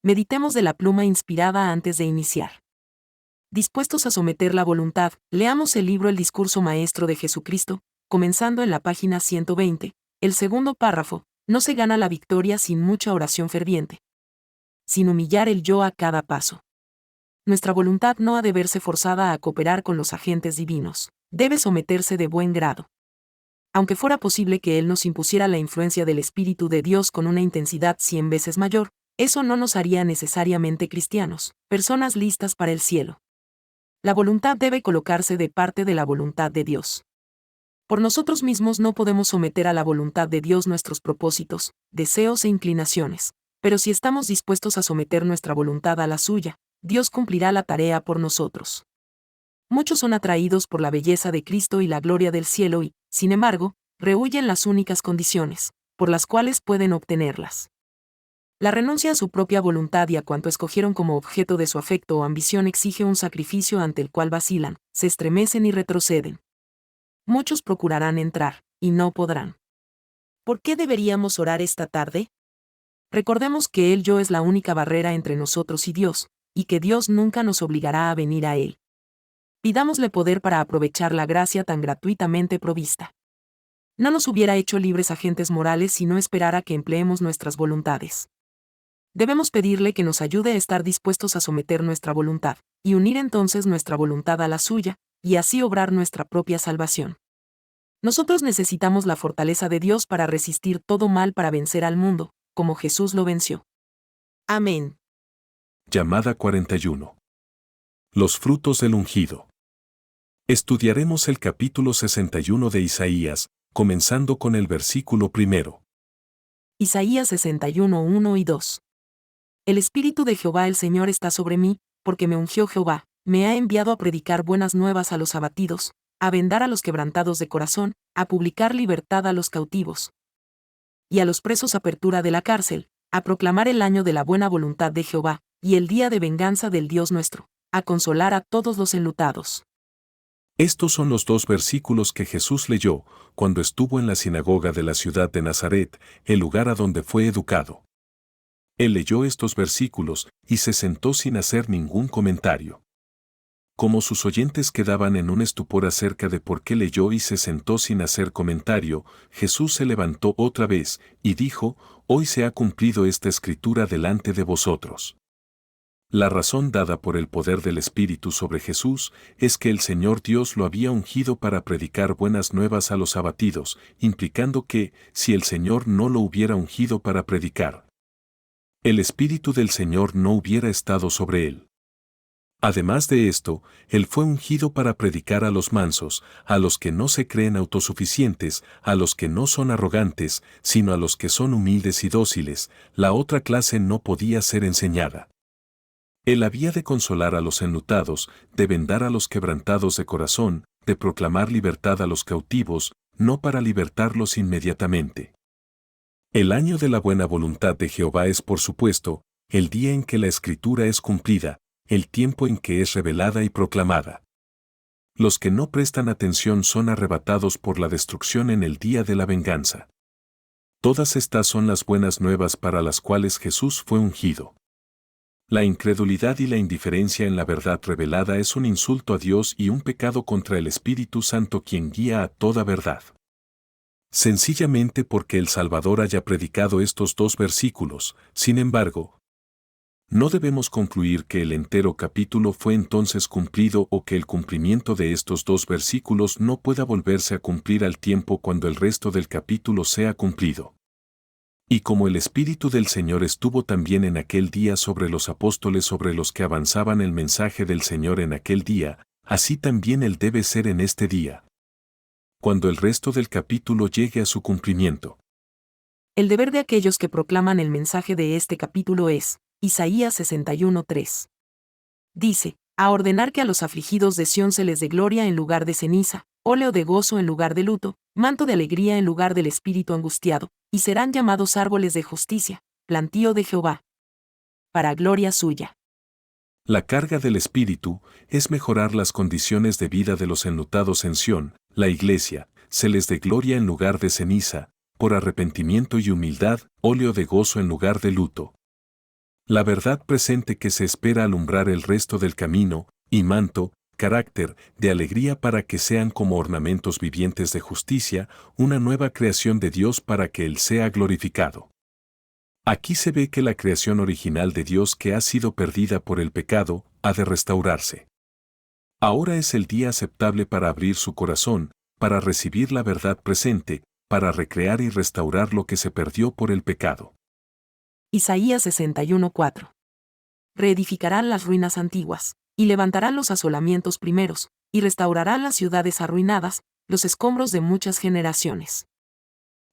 Meditemos de la pluma inspirada antes de iniciar. Dispuestos a someter la voluntad, leamos el libro El discurso maestro de Jesucristo, comenzando en la página 120, el segundo párrafo: no se gana la victoria sin mucha oración ferviente, sin humillar el yo a cada paso. Nuestra voluntad no ha de verse forzada a cooperar con los agentes divinos, debe someterse de buen grado. Aunque fuera posible que Él nos impusiera la influencia del Espíritu de Dios con una intensidad 100 veces mayor, eso no nos haría necesariamente cristianos, personas listas para el cielo. La voluntad debe colocarse de parte de la voluntad de Dios. Por nosotros mismos no podemos someter a la voluntad de Dios nuestros propósitos, deseos e inclinaciones, pero si estamos dispuestos a someter nuestra voluntad a la suya, Dios cumplirá la tarea por nosotros. Muchos son atraídos por la belleza de Cristo y la gloria del cielo y, sin embargo, rehúyen las únicas condiciones por las cuales pueden obtenerlas. La renuncia a su propia voluntad y a cuanto escogieron como objeto de su afecto o ambición exige un sacrificio ante el cual vacilan, se estremecen y retroceden. Muchos procurarán entrar, y no podrán. ¿Por qué deberíamos orar esta tarde? Recordemos que el yo es la única barrera entre nosotros y Dios, y que Dios nunca nos obligará a venir a Él. Pidámosle poder para aprovechar la gracia tan gratuitamente provista. No nos hubiera hecho libres agentes morales si no esperara que empleemos nuestras voluntades. Debemos pedirle que nos ayude a estar dispuestos a someter nuestra voluntad, y unir entonces nuestra voluntad a la suya, y así obrar nuestra propia salvación. Nosotros necesitamos la fortaleza de Dios para resistir todo mal, para vencer al mundo, como Jesús lo venció. Amén. Llamada 41. Los frutos del ungido. Estudiaremos el capítulo 61 de Isaías, comenzando con el versículo 1. Isaías 61, 1 y 2. El Espíritu de Jehová el Señor está sobre mí, porque me ungió Jehová, me ha enviado a predicar buenas nuevas a los abatidos, a vendar a los quebrantados de corazón, a publicar libertad a los cautivos, y a los presos apertura de la cárcel, a proclamar el año de la buena voluntad de Jehová, y el día de venganza del Dios nuestro, a consolar a todos los enlutados. Estos son los dos versículos que Jesús leyó cuando estuvo en la sinagoga de la ciudad de Nazaret, el lugar a donde fue educado. Él leyó estos versículos y se sentó sin hacer ningún comentario. Como sus oyentes quedaban en un estupor acerca de por qué leyó y se sentó sin hacer comentario, Jesús se levantó otra vez y dijo: «Hoy se ha cumplido esta escritura delante de vosotros». La razón dada por el poder del Espíritu sobre Jesús es que el Señor Dios lo había ungido para predicar buenas nuevas a los abatidos, implicando que, si el Señor no lo hubiera ungido para predicar, el Espíritu del Señor no hubiera estado sobre él. Además de esto, él fue ungido para predicar a los mansos, a los que no se creen autosuficientes, a los que no son arrogantes, sino a los que son humildes y dóciles. La otra clase no podía ser enseñada. Él había de consolar a los enlutados, de vendar a los quebrantados de corazón, de proclamar libertad a los cautivos, no para libertarlos inmediatamente. El año de la buena voluntad de Jehová es, por supuesto, el día en que la Escritura es cumplida, el tiempo en que es revelada y proclamada. Los que no prestan atención son arrebatados por la destrucción en el día de la venganza. Todas estas son las buenas nuevas para las cuales Jesús fue ungido. La incredulidad y la indiferencia en la verdad revelada es un insulto a Dios y un pecado contra el Espíritu Santo, quien guía a toda verdad. Sencillamente porque el Salvador haya predicado estos dos versículos, sin embargo, no debemos concluir que el entero capítulo fue entonces cumplido o que el cumplimiento de estos dos versículos no pueda volverse a cumplir al tiempo cuando el resto del capítulo sea cumplido. Y como el Espíritu del Señor estuvo también en aquel día sobre los apóstoles, sobre los que avanzaban el mensaje del Señor en aquel día, así también Él debe ser en este día, cuando el resto del capítulo llegue a su cumplimiento. El deber de aquellos que proclaman el mensaje de este capítulo es, Isaías 61:3. Dice: a ordenar que a los afligidos de Sión se les dé gloria en lugar de ceniza, óleo de gozo en lugar de luto, manto de alegría en lugar del espíritu angustiado, y serán llamados árboles de justicia, plantío de Jehová, para gloria suya. La carga del Espíritu es mejorar las condiciones de vida de los enlutados en Sión, la Iglesia, se les dé gloria en lugar de ceniza, por arrepentimiento y humildad, óleo de gozo en lugar de luto. La verdad presente que se espera alumbrar el resto del camino, y manto, carácter, de alegría para que sean como ornamentos vivientes de justicia, una nueva creación de Dios para que Él sea glorificado. Aquí se ve que la creación original de Dios que ha sido perdida por el pecado, ha de restaurarse. Ahora es el día aceptable para abrir su corazón, para recibir la verdad presente, para recrear y restaurar lo que se perdió por el pecado. Isaías 61:4. Reedificarán las ruinas antiguas, y levantarán los asolamientos primeros, y restaurarán las ciudades arruinadas, los escombros de muchas generaciones.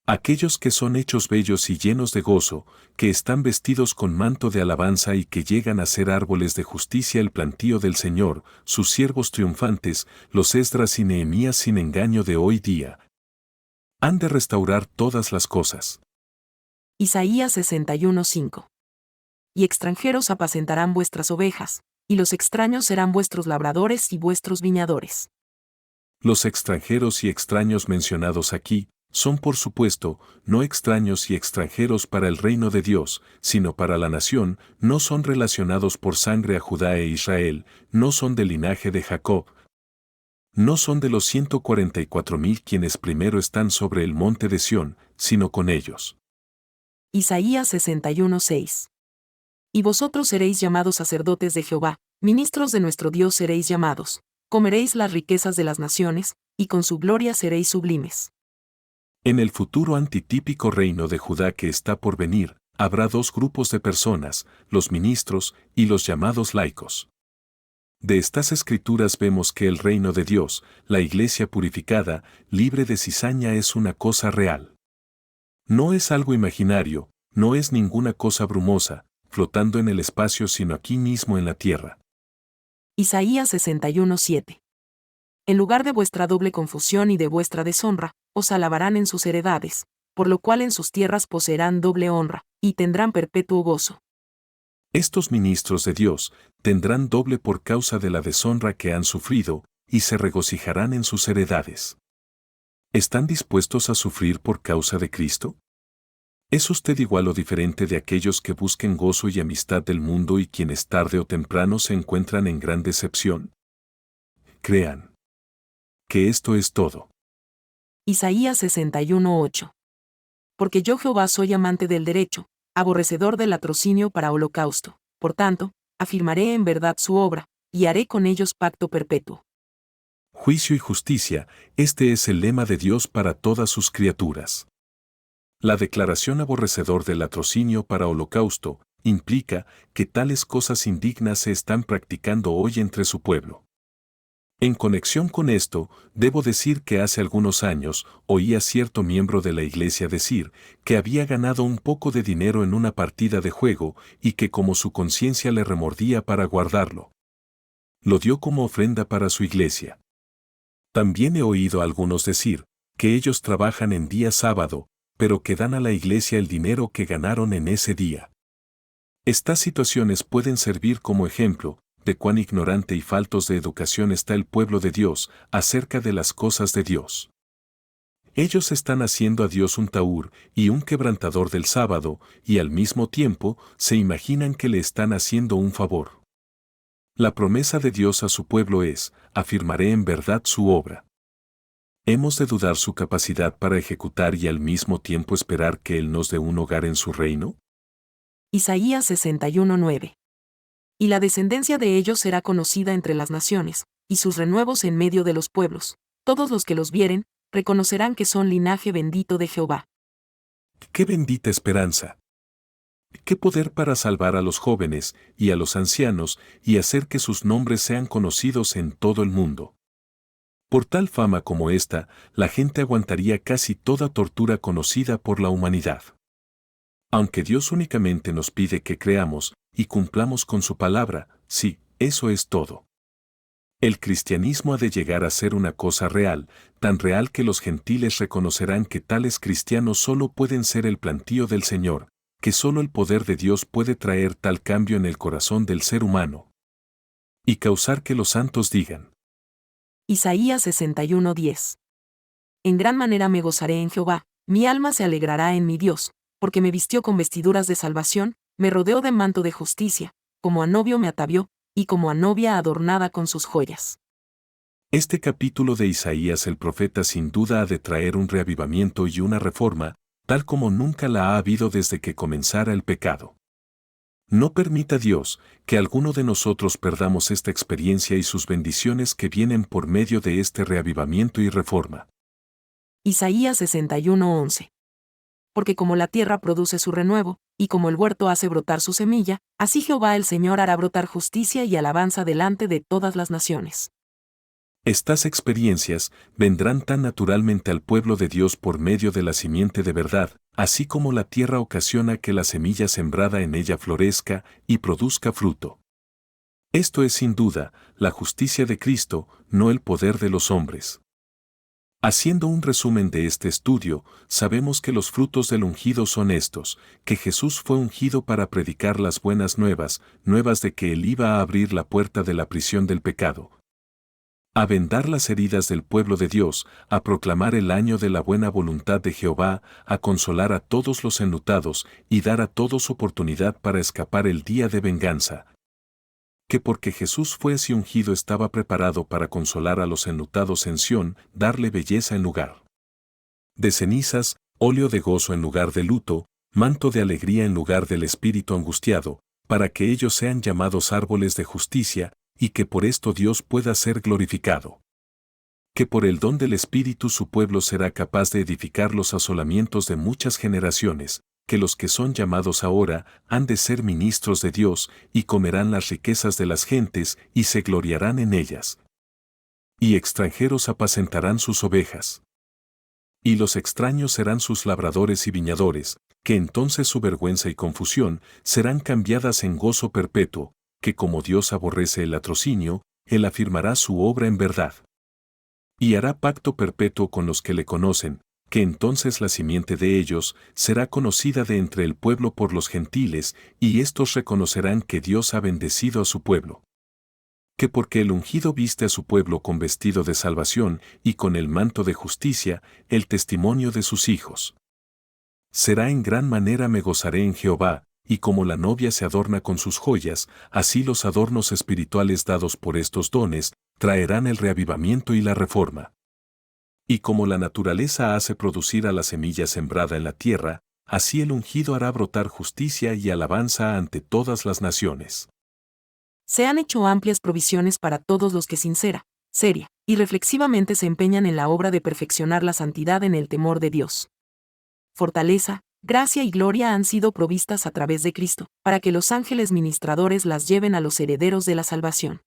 Aquellos que son hechos bellos y llenos de gozo, que están vestidos con manto de alabanza y que llegan a ser árboles de justicia el plantío del Señor, sus siervos triunfantes, los Esdras y Nehemías sin engaño de hoy día, han de restaurar todas las cosas. Isaías 61:5. Y extranjeros apacentarán vuestras ovejas, y los extraños serán vuestros labradores y vuestros viñadores. Los extranjeros y extraños mencionados aquí, son por supuesto, no extraños y extranjeros para el reino de Dios, sino para la nación, no son relacionados por sangre a Judá e Israel, no son del linaje de Jacob, no son de los 144,000 quienes primero están sobre el monte de Sión, sino con ellos. Isaías 61:6. Y vosotros seréis llamados sacerdotes de Jehová, ministros de nuestro Dios seréis llamados, comeréis las riquezas de las naciones, y con su gloria seréis sublimes. En el futuro antitípico reino de Judá que está por venir, habrá dos grupos de personas, los ministros y los llamados laicos. De estas escrituras vemos que el reino de Dios, la iglesia purificada, libre de cizaña es una cosa real. No es algo imaginario, no es ninguna cosa brumosa, flotando en el espacio sino aquí mismo en la tierra. Isaías 61:7. En lugar de vuestra doble confusión y de vuestra deshonra, os alabarán en sus heredades, por lo cual en sus tierras poseerán doble honra, y tendrán perpetuo gozo. Estos ministros de Dios tendrán doble por causa de la deshonra que han sufrido, y se regocijarán en sus heredades. ¿Están dispuestos a sufrir por causa de Cristo? ¿Es usted igual o diferente de aquellos que busquen gozo y amistad del mundo y quienes tarde o temprano se encuentran en gran decepción? Crean que esto es todo. Isaías 61:8. Porque yo Jehová soy amante del derecho, aborrecedor del latrocinio para holocausto, por tanto, afirmaré en verdad su obra, y haré con ellos pacto perpetuo. Juicio y justicia, este es el lema de Dios para todas sus criaturas. La declaración aborrecedor del latrocinio para holocausto implica que tales cosas indignas se están practicando hoy entre su pueblo. En conexión con esto, debo decir que hace algunos años oí a cierto miembro de la iglesia decir que había ganado un poco de dinero en una partida de juego y que como su conciencia le remordía para guardarlo, lo dio como ofrenda para su iglesia. También he oído a algunos decir que ellos trabajan en día sábado, pero que dan a la iglesia el dinero que ganaron en ese día. Estas situaciones pueden servir como ejemplo de cuán ignorante y faltos de educación está el pueblo de Dios acerca de las cosas de Dios. Ellos están haciendo a Dios un tahur y un quebrantador del sábado, y al mismo tiempo se imaginan que le están haciendo un favor. La promesa de Dios a su pueblo es, afirmaré en verdad su obra. ¿Hemos de dudar su capacidad para ejecutar y al mismo tiempo esperar que Él nos dé un hogar en su reino? Isaías 61:9. Y la descendencia de ellos será conocida entre las naciones, y sus renuevos en medio de los pueblos. Todos los que los vieren, reconocerán que son linaje bendito de Jehová. ¡Qué bendita esperanza! ¡Qué poder para salvar a los jóvenes y a los ancianos y hacer que sus nombres sean conocidos en todo el mundo! Por tal fama como esta, la gente aguantaría casi toda tortura conocida por la humanidad. Aunque Dios únicamente nos pide que creamos y cumplamos con su palabra, sí, eso es todo. El cristianismo ha de llegar a ser una cosa real, tan real que los gentiles reconocerán que tales cristianos solo pueden ser el plantío del Señor, que solo el poder de Dios puede traer tal cambio en el corazón del ser humano y causar que los santos digan. Isaías 61:10. En gran manera me gozaré en Jehová, mi alma se alegrará en mi Dios, porque me vistió con vestiduras de salvación, me rodeó de manto de justicia, como a novio me atavió, y como a novia adornada con sus joyas. Este capítulo de Isaías el profeta sin duda ha de traer un reavivamiento y una reforma, tal como nunca la ha habido desde que comenzara el pecado. No permita Dios que alguno de nosotros perdamos esta experiencia y sus bendiciones que vienen por medio de este reavivamiento y reforma. Isaías 61:11. Porque como la tierra produce su renuevo, y como el huerto hace brotar su semilla, así Jehová el Señor hará brotar justicia y alabanza delante de todas las naciones. Estas experiencias vendrán tan naturalmente al pueblo de Dios por medio de la simiente de verdad, así como la tierra ocasiona que la semilla sembrada en ella florezca y produzca fruto. Esto es sin duda la justicia de Cristo, no el poder de los hombres. Haciendo un resumen de este estudio, sabemos que los frutos del ungido son estos, que Jesús fue ungido para predicar las buenas nuevas, nuevas de que Él iba a abrir la puerta de la prisión del pecado, a vendar las heridas del pueblo de Dios, a proclamar el año de la buena voluntad de Jehová, a consolar a todos los enlutados y dar a todos oportunidad para escapar el día de venganza. Que porque Jesús fue así ungido estaba preparado para consolar a los enlutados en Sión, darle belleza en lugar de cenizas, óleo de gozo en lugar de luto, manto de alegría en lugar del espíritu angustiado, para que ellos sean llamados árboles de justicia, y que por esto Dios pueda ser glorificado. Que por el don del Espíritu su pueblo será capaz de edificar los asolamientos de muchas generaciones, que los que son llamados ahora han de ser ministros de Dios, y comerán las riquezas de las gentes, y se gloriarán en ellas. Y extranjeros apacentarán sus ovejas. Y los extraños serán sus labradores y viñadores, que entonces su vergüenza y confusión serán cambiadas en gozo perpetuo, que como Dios aborrece el latrocinio, Él afirmará su obra en verdad. Y hará pacto perpetuo con los que le conocen, que entonces la simiente de ellos será conocida de entre el pueblo por los gentiles, y éstos reconocerán que Dios ha bendecido a su pueblo. Que porque el ungido viste a su pueblo con vestido de salvación y con el manto de justicia, el testimonio de sus hijos. Será en gran manera me gozaré en Jehová, y como la novia se adorna con sus joyas, así los adornos espirituales dados por estos dones traerán el reavivamiento y la reforma. Y como la naturaleza hace producir a la semilla sembrada en la tierra, así el ungido hará brotar justicia y alabanza ante todas las naciones. Se han hecho amplias provisiones para todos los que seria y reflexivamente se empeñan en la obra de perfeccionar la santidad en el temor de Dios. Fortaleza, gracia y gloria han sido provistas a través de Cristo, para que los ángeles ministradores las lleven a los herederos de la salvación.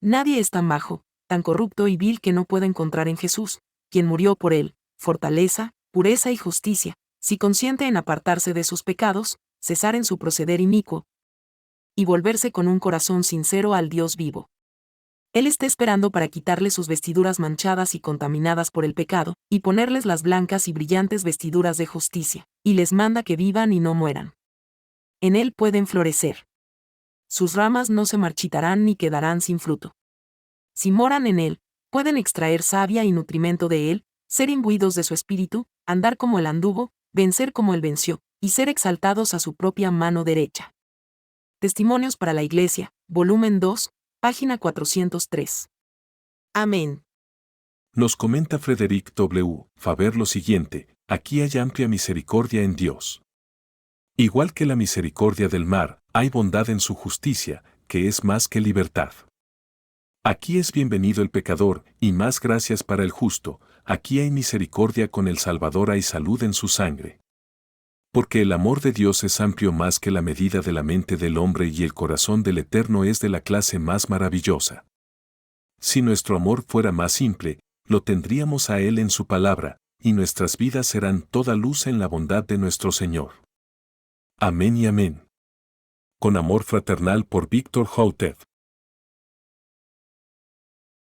Nadie es tan bajo, tan corrupto y vil que no pueda encontrar en Jesús, quien murió por él, fortaleza, pureza y justicia, si consiente en apartarse de sus pecados, cesar en su proceder inicuo, y volverse con un corazón sincero al Dios vivo. Él está esperando para quitarles sus vestiduras manchadas y contaminadas por el pecado, y ponerles las blancas y brillantes vestiduras de justicia, y les manda que vivan y no mueran. En él pueden florecer. Sus ramas no se marchitarán ni quedarán sin fruto. Si moran en él, pueden extraer savia y nutrimento de él, ser imbuidos de su espíritu, andar como él anduvo, vencer como él venció, y ser exaltados a su propia mano derecha. Testimonios para la Iglesia, volumen 2, página 403. Amén. Nos comenta Frederick W. Faber lo siguiente: aquí hay amplia misericordia en Dios. Igual que la misericordia del mar, hay bondad en su justicia, que es más que libertad. Aquí es bienvenido el pecador, y más gracias para el justo, aquí hay misericordia con el Salvador, hay salud en su sangre. Porque el amor de Dios es amplio más que la medida de la mente del hombre y el corazón del Eterno es de la clase más maravillosa. Si nuestro amor fuera más simple, lo tendríamos a Él en su palabra, y nuestras vidas serán toda luz en la bondad de nuestro Señor. Amén y amén. Con amor fraternal por Víctor Houteff.